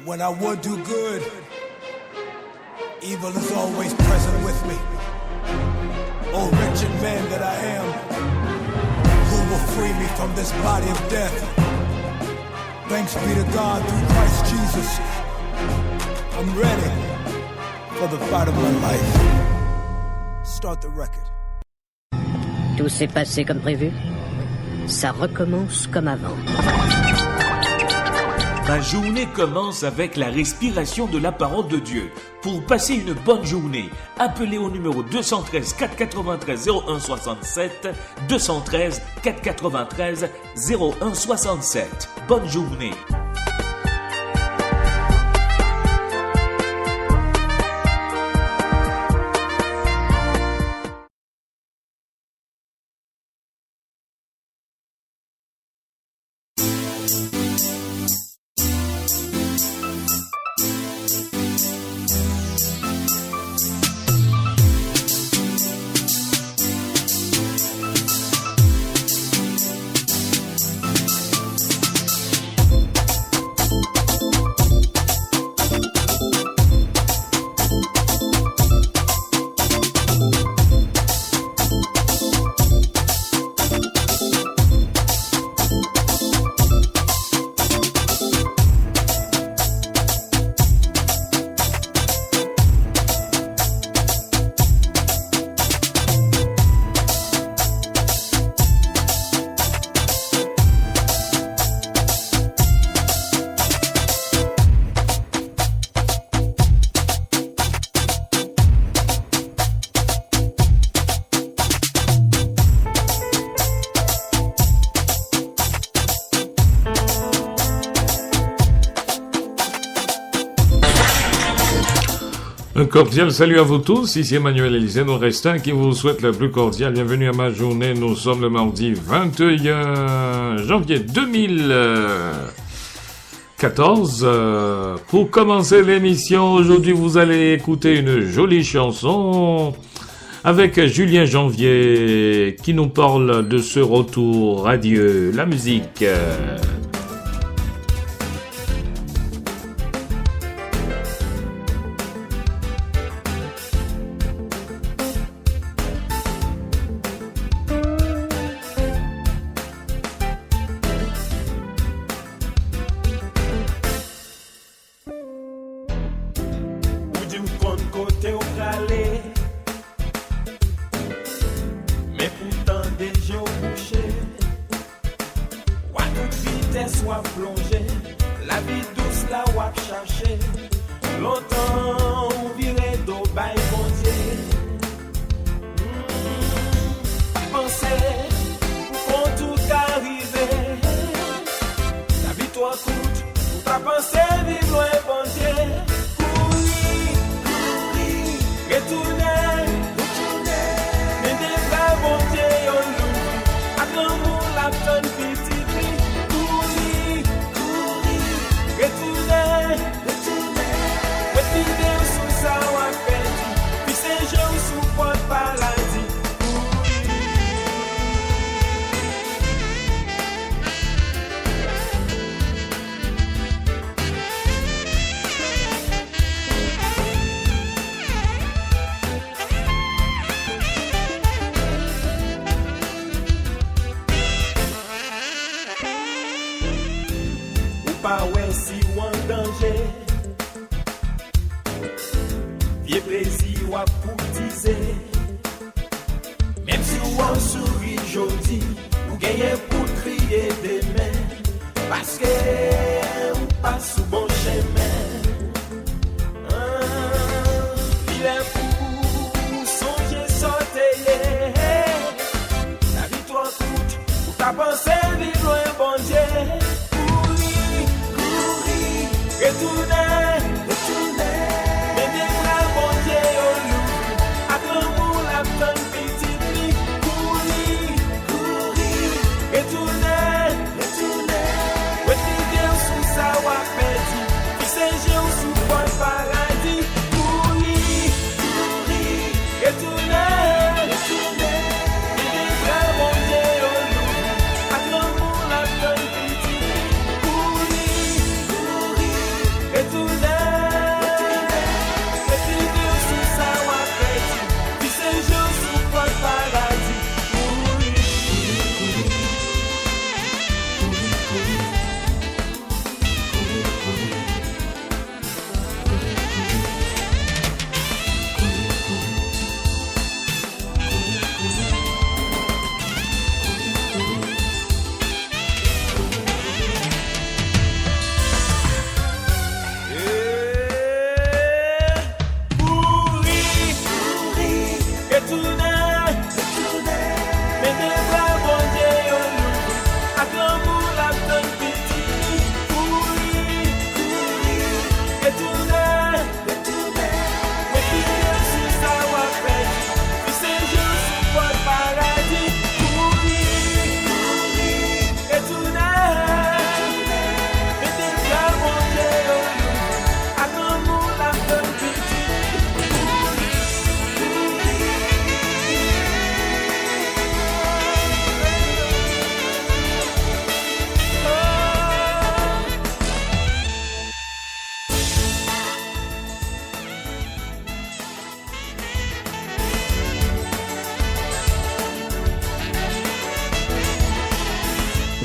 When I would do good, evil is always present with me. Oh, wretched man that I am, who will free me from this body of death? Thanks be to God through Christ Jesus. I'm ready for the fight of my life. Start the record. Tout s'est passé comme prévu. Ça recommence comme avant. Ma journée commence avec la respiration de la parole de Dieu. Pour passer une bonne journée, appelez au numéro 213 493 0167, 213 493 0167. Bonne journée. Un cordial salut à vous tous, ici Emmanuel Élisée Restin qui vous souhaite la plus cordiale bienvenue à ma journée. Nous sommes le mardi 21 janvier 2014. Pour commencer l'émission, aujourd'hui vous allez écouter une jolie chanson avec Julien Janvier qui nous parle de ce retour à Dieu, la musique.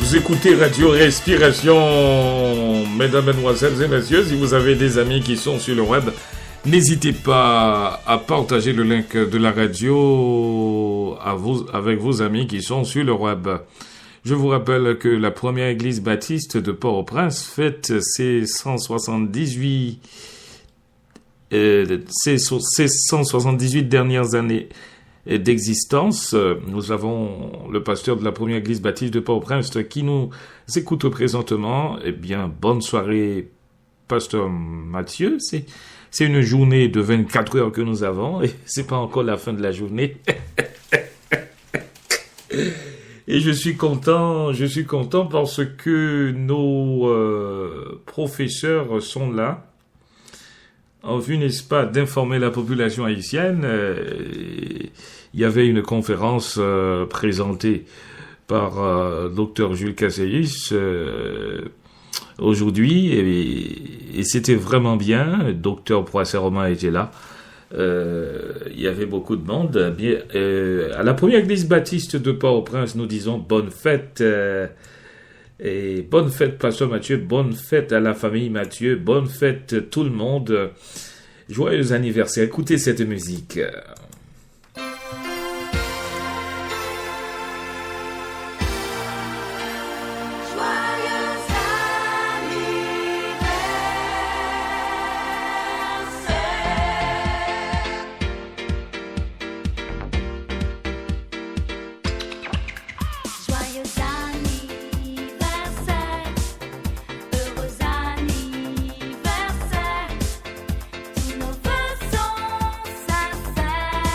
Vous écoutez Radio Respiration, mesdames, mesdemoiselles et messieurs. Si vous avez des amis qui sont sur le web, n'hésitez pas à partager le link de la radio avec vos amis qui sont sur le web. Je vous rappelle que la première église baptiste de Port-au-Prince fête ses 178 dernières années d'existence. Nous avons le pasteur de la première église baptiste de Port-au-Prince qui nous écoute présentement. Eh bien, bonne soirée, pasteur Mathieu. C'est une journée de 24 heures que nous avons et c'est pas encore la fin de la journée. Et je suis content parce que nos professeurs sont là, en vue, n'est-ce pas, d'informer la population haïtienne. Il y avait une conférence présentée par Dr Jules Casséis aujourd'hui et c'était vraiment bien. Dr Poisset-Romain était là. Il y avait beaucoup de monde. Bien, à la première église baptiste de Port-au-Prince, nous disons bonne fête. Et bonne fête, pasteur Mathieu. Bonne fête à la famille Mathieu. Bonne fête tout le monde. Joyeux anniversaire. Écoutez cette musique. Tous nos vœux sont sincères.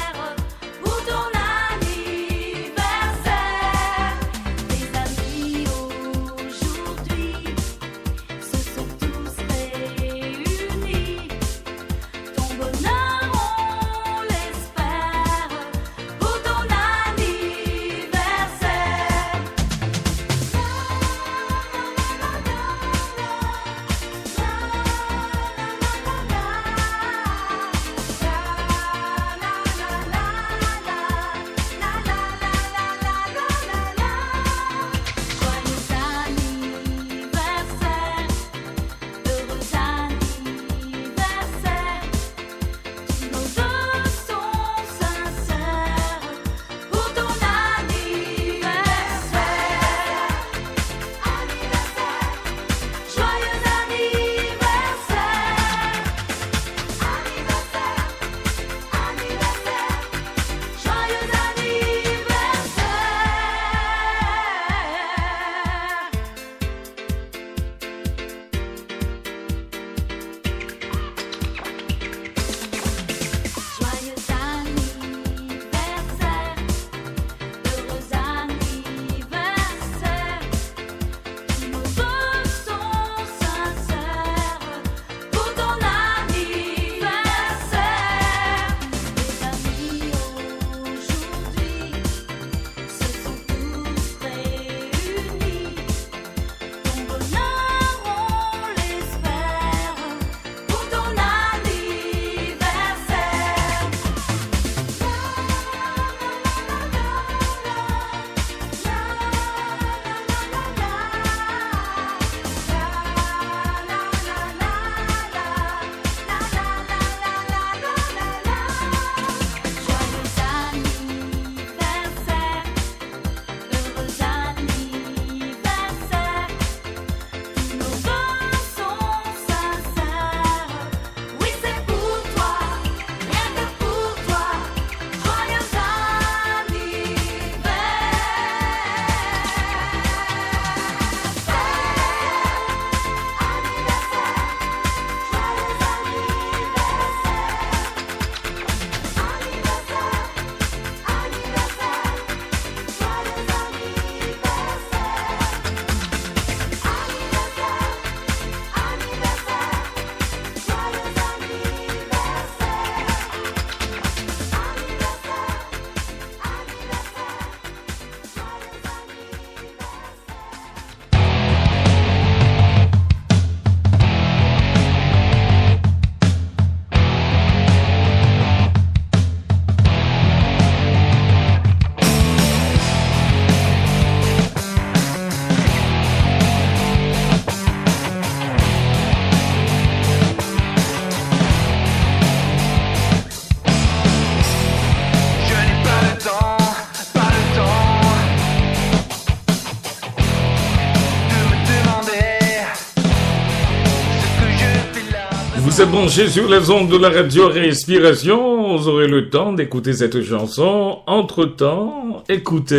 Vous êtes branchés sur les ondes de la radio Respiration. Vous aurez le temps d'écouter cette chanson. Entre-temps, écoutez,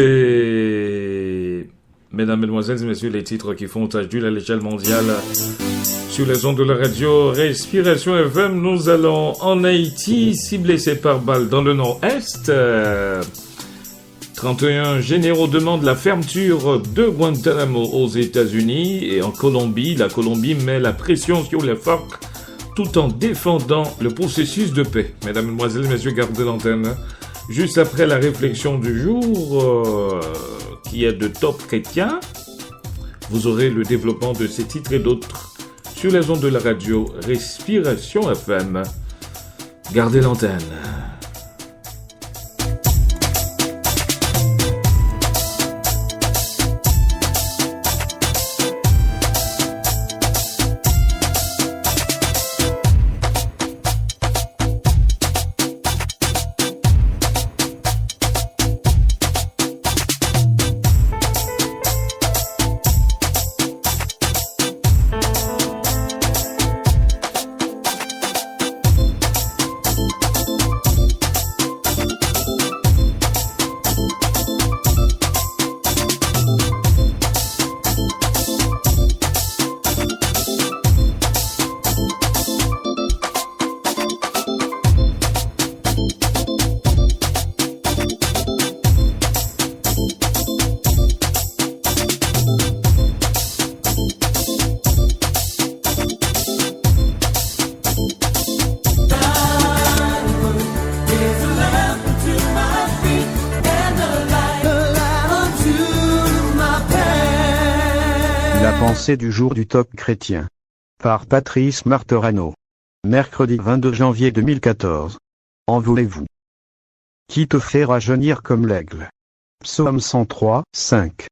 mesdames, mesdemoiselles et messieurs, les titres qui font tache d'huile à l'échelle mondiale. Sur les ondes de la radio Respiration FM, nous allons en Haïti, 6 blessés par balle dans le nord-est. 31 généraux demandent la fermeture de Guantanamo aux États-Unis. Et en Colombie, la Colombie met la pression sur les FARC tout en défendant le processus de paix. Mesdames, mesdemoiselles, messieurs, gardez l'antenne. Juste après la réflexion du jour, qui est de Top Chrétien, vous aurez le développement de ces titres et d'autres sur les ondes de la radio Respiration FM. Gardez l'antenne. Du jour du Top Chrétien. Par Patrice Marterano. Mercredi 22 janvier 2014. En voulez-vous? Qui te fait rajeunir comme l'aigle? Psaume 103, 5.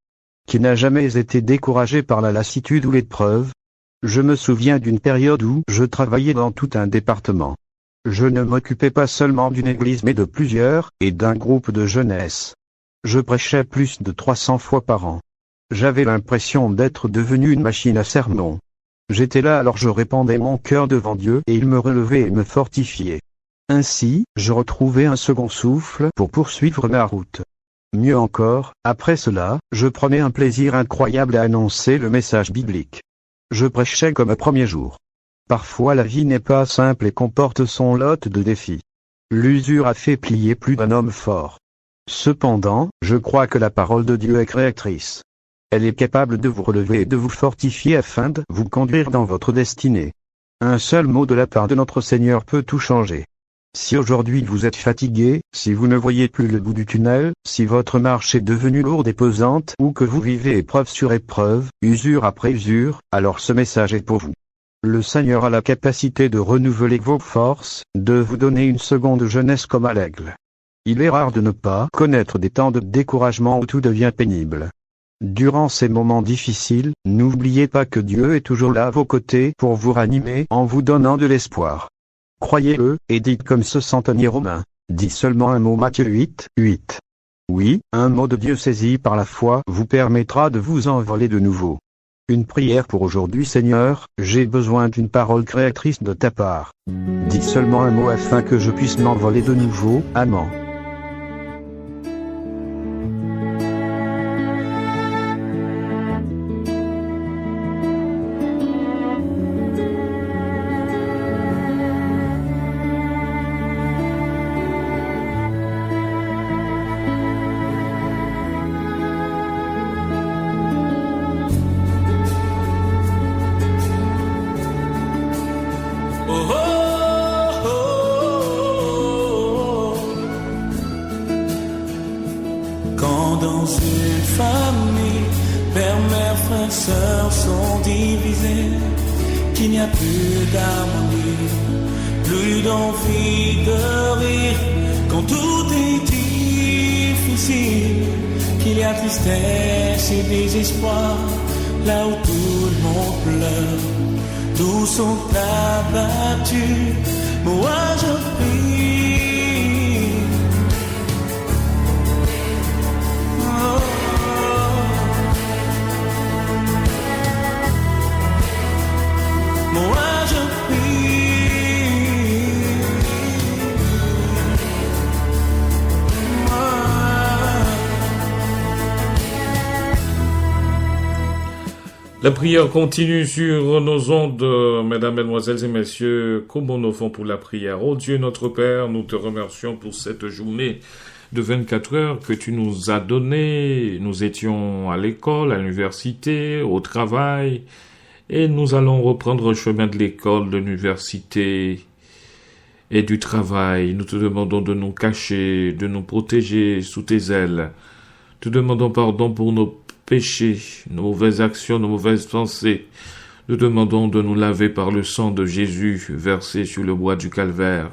Qui n'a jamais été découragé par la lassitude ou l'épreuve? Je me souviens d'une période où je travaillais dans tout un département. Je ne m'occupais pas seulement d'une église mais de plusieurs, et d'un groupe de jeunesse. Je prêchais plus de 300 fois par an. J'avais l'impression d'être devenu une machine à sermon. J'étais là alors je répandais mon cœur devant Dieu et il me relevait et me fortifiait. Ainsi, je retrouvais un second souffle pour poursuivre ma route. Mieux encore, après cela, je prenais un plaisir incroyable à annoncer le message biblique. Je prêchais comme un premier jour. Parfois la vie n'est pas simple et comporte son lot de défis. L'usure a fait plier plus d'un homme fort. Cependant, je crois que la parole de Dieu est créatrice. Elle est capable de vous relever et de vous fortifier afin de vous conduire dans votre destinée. Un seul mot de la part de notre Seigneur peut tout changer. Si aujourd'hui vous êtes fatigué, si vous ne voyez plus le bout du tunnel, si votre marche est devenue lourde et pesante ou que vous vivez épreuve sur épreuve, usure après usure, alors ce message est pour vous. Le Seigneur a la capacité de renouveler vos forces, de vous donner une seconde jeunesse comme à l'aigle. Il est rare de ne pas connaître des temps de découragement où tout devient pénible. Durant ces moments difficiles, n'oubliez pas que Dieu est toujours là à vos côtés pour vous ranimer en vous donnant de l'espoir. Croyez-le, et dites comme ce centenier romain. Dis seulement un mot Matthieu 8, 8. Oui, un mot de Dieu saisi par la foi vous permettra de vous envoler de nouveau. Une prière pour aujourd'hui Seigneur, j'ai besoin d'une parole créatrice de ta part. Dis seulement un mot afin que je puisse m'envoler de nouveau, Amen. Là où tout le monde pleure, tous sont abattus, moi je prie. Oh. Moi je prie. La prière continue sur nos ondes, mesdames, mesdemoiselles et messieurs. Comment nous faisons pour la prière? Oh Dieu notre Père, nous te remercions pour cette journée de 24 heures que tu nous as donnée. Nous étions à l'école, à l'université, au travail, et nous allons reprendre le chemin de l'école, de l'université et du travail. Nous te demandons de nous cacher, de nous protéger sous tes ailes. Te demandons pardon pour nos péchés, nos mauvaises actions, nos mauvaises pensées. Nous demandons de nous laver par le sang de Jésus versé sur le bois du calvaire.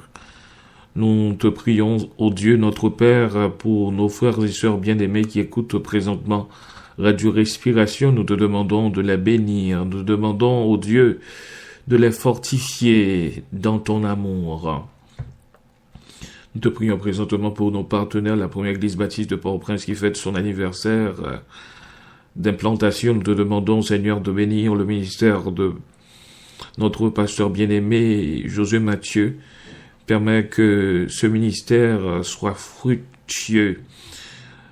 Nous te prions, ô Dieu notre Père, pour nos frères et sœurs bien-aimés qui écoutent présentement Radio Respiration. Nous te demandons de les bénir. Nous te demandons, ô Dieu, de les fortifier dans ton amour. Nous te prions présentement pour nos partenaires, la première église baptiste de Port-au-Prince qui fête son anniversaire d'implantation. Nous te demandons, Seigneur, de bénir le ministère de notre pasteur bien-aimé, Josué Mathieu. Permets que ce ministère soit fructueux.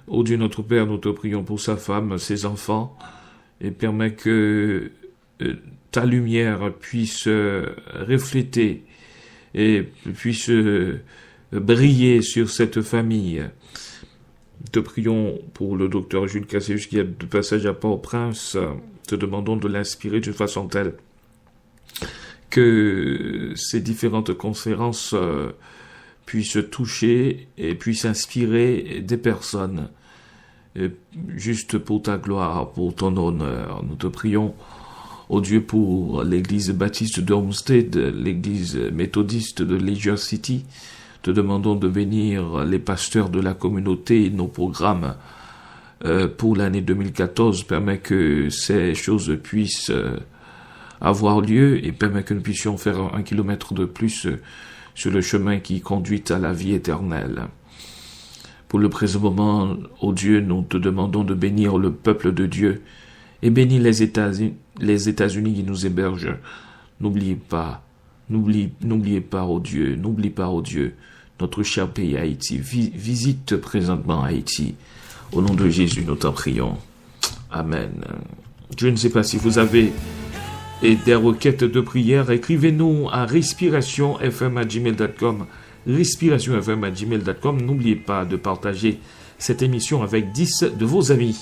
Ô Dieu notre Père, nous te prions pour sa femme, ses enfants, et permets que ta lumière puisse refléter et puisse briller sur cette famille. Te prions pour le docteur Jules Cassius qui est de passage à Port-au-Prince. Te demandons de l'inspirer d'une façon telle que ces différentes conférences puissent toucher et puissent inspirer des personnes juste pour ta gloire, pour ton honneur. Nous te prions, ô Dieu, pour l'église baptiste de Homestead, l'église méthodiste de Leisure City. Te demandons de bénir les pasteurs de la communauté, nos programmes pour l'année 2014. Permets que ces choses puissent avoir lieu et permets que nous puissions faire 1 kilomètre de plus sur le chemin qui conduit à la vie éternelle. Pour le présent moment, ô Dieu, nous te demandons de bénir le peuple de Dieu et bénir les États-Unis qui nous hébergent. N'oubliez pas, ô Dieu, n'oublie pas, ô Dieu, notre cher pays Haïti. Visite présentement Haïti. Au nom de Jésus, nous t'en prions. Amen. Je ne sais pas si vous avez des requêtes de prière. Écrivez-nous à respirationfm@gmail.com. respirationfm@gmail.com. N'oubliez pas de partager cette émission avec 10 de vos amis.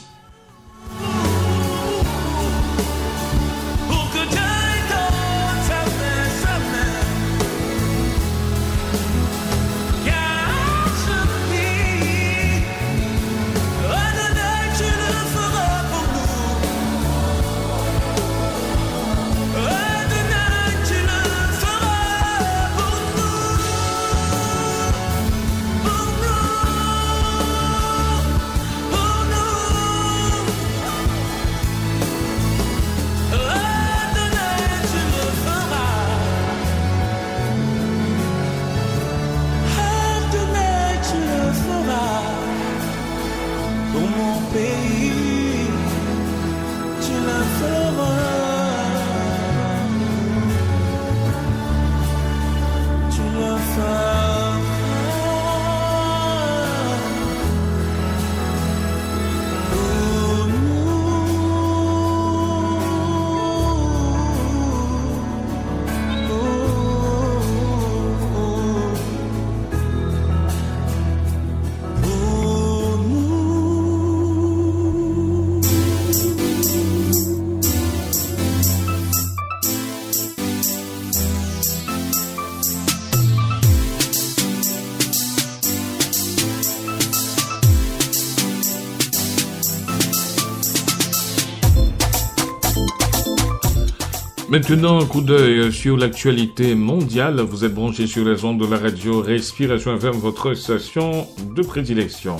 Maintenant, un coup d'œil sur l'actualité mondiale. Vous êtes branchés sur les ondes de la radio Respiration FM, votre station de prédilection.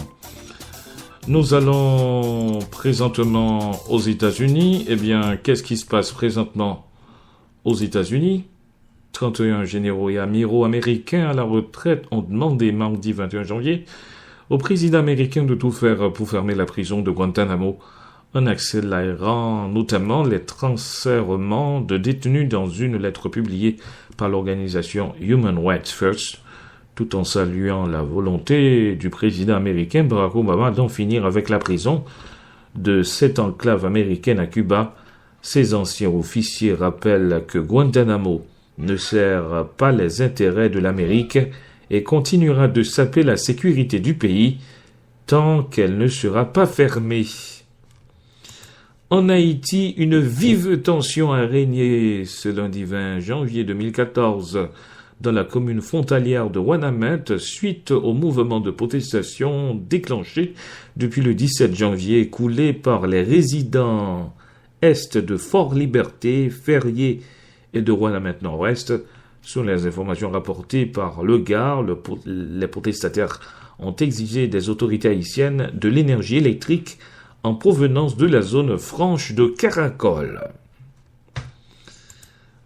Nous allons présentement aux États-Unis. Eh bien, qu'est-ce qui se passe présentement aux États-Unis? 31 généraux et amiraux américains à la retraite ont demandé mardi 21 janvier au président américain de tout faire pour fermer la prison de Guantanamo, en accélérant notamment les transfèrements de détenus dans une lettre publiée par l'organisation Human Rights First, tout en saluant la volonté du président américain Barack Obama d'en finir avec la prison de cette enclave américaine à Cuba, Ces anciens officiers rappellent que Guantanamo ne sert pas les intérêts de l'Amérique et continuera de saper la sécurité du pays tant qu'elle ne sera pas fermée. En Haïti, une vive tension a régné ce lundi 20 janvier 2014 dans la commune frontalière de Ouanaminthe suite au mouvement de protestation déclenché depuis le 17 janvier coulé par les résidents est de Fort-Liberté, Ferrier et de Ouanaminthe Nord-Ouest. Selon les informations rapportées par Le Gard, les protestataires ont exigé des autorités haïtiennes de l'énergie électrique en provenance de la zone franche de Caracol.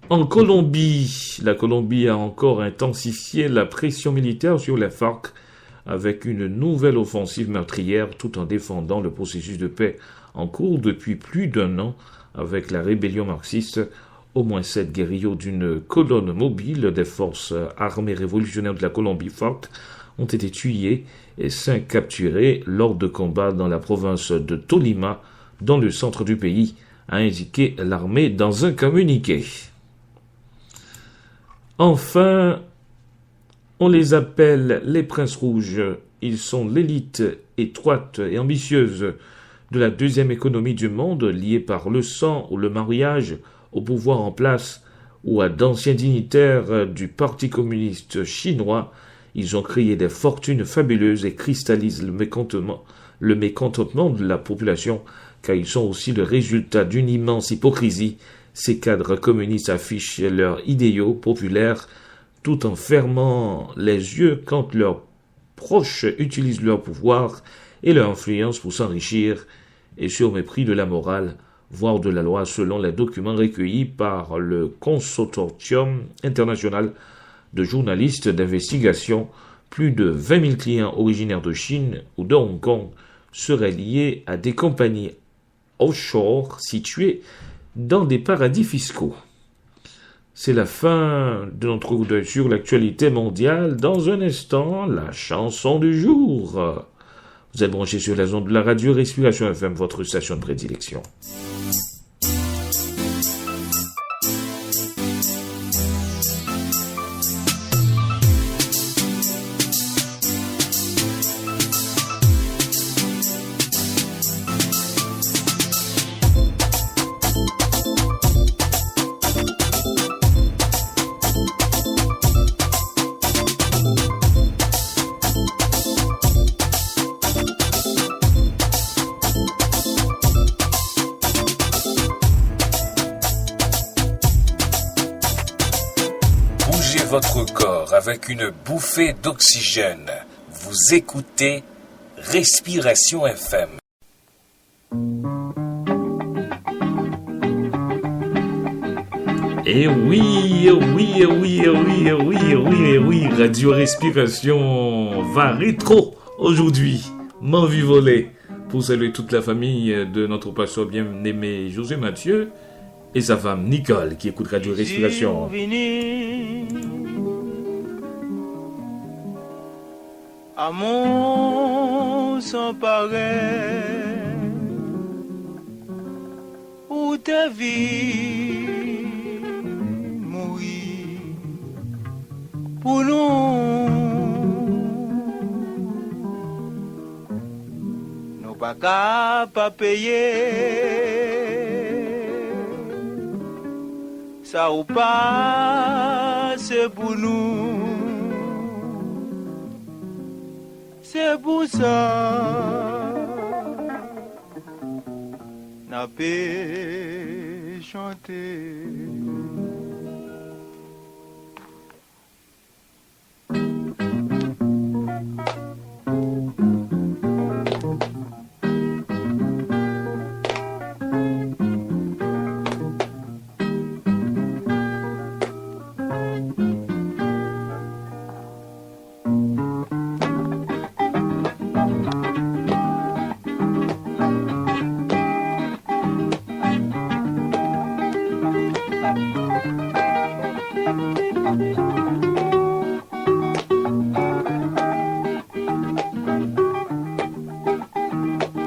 En Colombie, la Colombie a encore intensifié la pression militaire sur les FARC avec une nouvelle offensive meurtrière tout en défendant le processus de paix en cours depuis plus d'un an avec la rébellion marxiste. Au moins 7 guerrilleros d'une colonne mobile des forces armées révolutionnaires de la Colombie, FARC, ont été tués et 5 capturés lors de combats dans la province de Tolima, dans le centre du pays, a indiqué l'armée dans un communiqué. Enfin, on les appelle les princes rouges. Ils sont l'élite étroite et ambitieuse de la deuxième économie du monde, liée par le sang ou le mariage au pouvoir en place ou à d'anciens dignitaires du Parti communiste chinois. Ils ont créé des fortunes fabuleuses et cristallisent le mécontentement de la population, car ils sont aussi le résultat d'une immense hypocrisie. Ces cadres communistes affichent leurs idéaux populaires tout en fermant les yeux quand leurs proches utilisent leur pouvoir et leur influence pour s'enrichir, et sur mépris de la morale, voire de la loi, selon les documents recueillis par le Consortium international de journalistes d'investigation. Plus de 20 000 clients originaires de Chine ou de Hong Kong seraient liés à des compagnies offshore situées dans des paradis fiscaux. C'est la fin de notre coup d'œil sur l'actualité mondiale. Dans un instant, la chanson du jour. Vous êtes branchés sur les ondes de la radio Respiration FM, votre station de prédilection. Votre corps avec une bouffée d'oxygène. Vous écoutez Respiration FM. Et oui, Radio Respiration va rétro aujourd'hui. M'en vie volée. Pour saluer toute la famille de notre pasteur bien-aimé José Mathieu et sa femme Nicole qui écoute Radio Respiration. Amour sans pareil, où ta vie mourir pour nous pas qu'à payer ça ou pas c'est pour nous. C'est pour ça n'a pas chanté.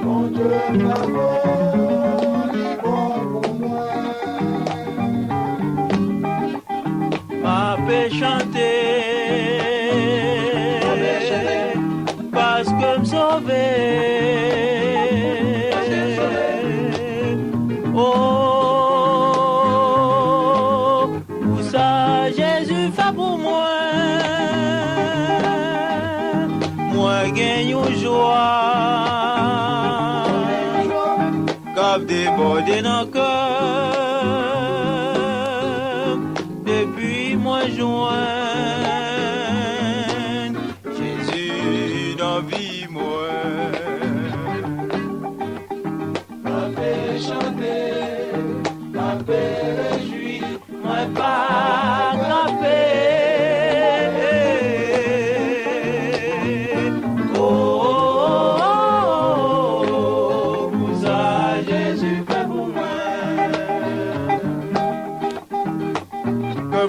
Mon Dieu, l'amour, il est bon pour moi. chanter, parce que me sauver. Oh, pour ça Jésus fait pour moi. Moi gagne une joie, cap débordé dans le cœur. Depuis moi joint Jésus dans vie moi. Ma paix chanter, ma paix réjouir, moi pas grimper.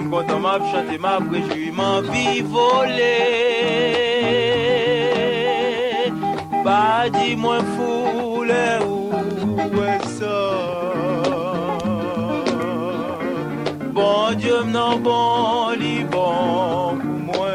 Quand on m'a chanté, m'a réjoui, m'a vie volée. Pas dis-moi foulé où est ça. Bon Dieu m'en bon, li bon pour moi.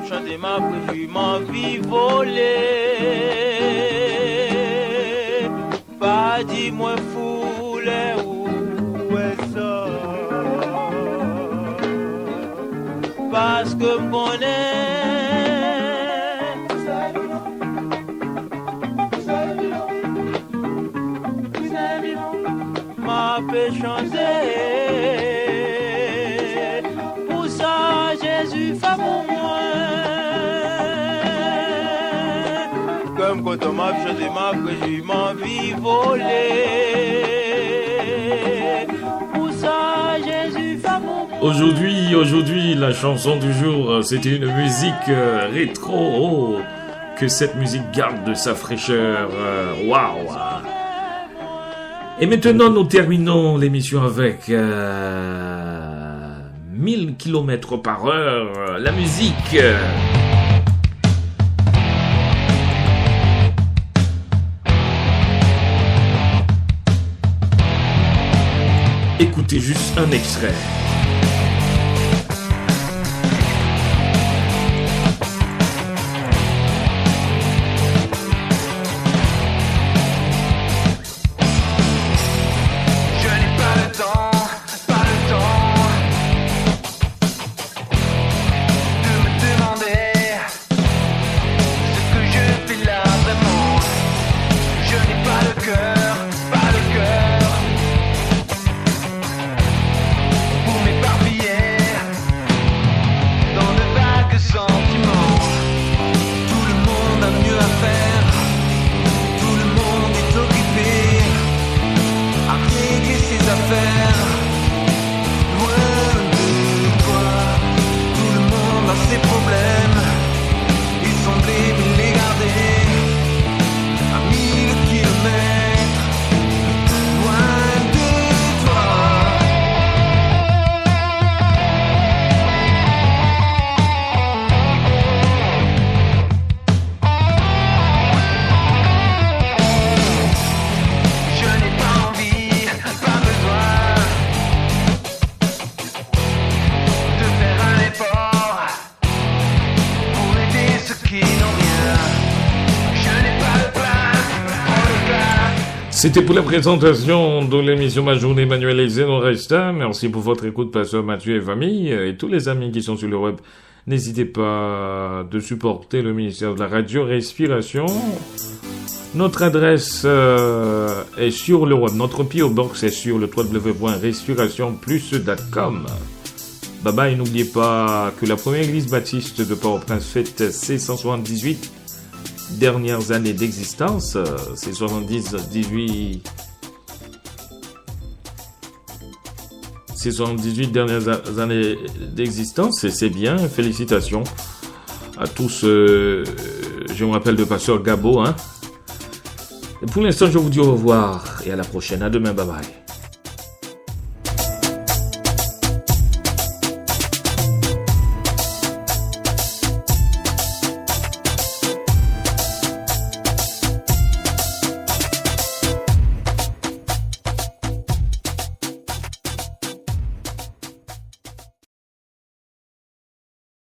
Chanter ma préjouis, ma vie volée. Pas dis-moi foulé où est ça. Parce que mon m'a fait chanter. Pour ça Jésus fait pour moi. Comme quand on m'a chanté ma préjouis, ma vie volée. Pour ça, Jésus fait mon moi. Aujourd'hui, la chanson du jour, c'était une musique rétro. Oh, que cette musique garde de sa fraîcheur. Waouh! Et maintenant, nous terminons l'émission avec 1000 km/h. La musique. Écoutez juste un extrait. C'était pour la présentation de l'émission Ma Journée Manuel et Zeno Resta. Merci pour votre écoute, Pasteur Mathieu et famille, et tous les amis qui sont sur le web N'hésitez pas de supporter le ministère de la Radio Respiration. Notre adresse est sur le web. Notre P.O. Box est sur le www.respirationplus.com. Bye bye, n'oubliez pas que la première église baptiste de Port-au-Prince fête ses 178 dernières années d'existence. Ses 78 dernières années d'existence, et c'est bien. Félicitations à tous. Je me rappelle de Pasteur Gabo. Et pour l'instant, je vous dis au revoir et à la prochaine. À demain, bye bye.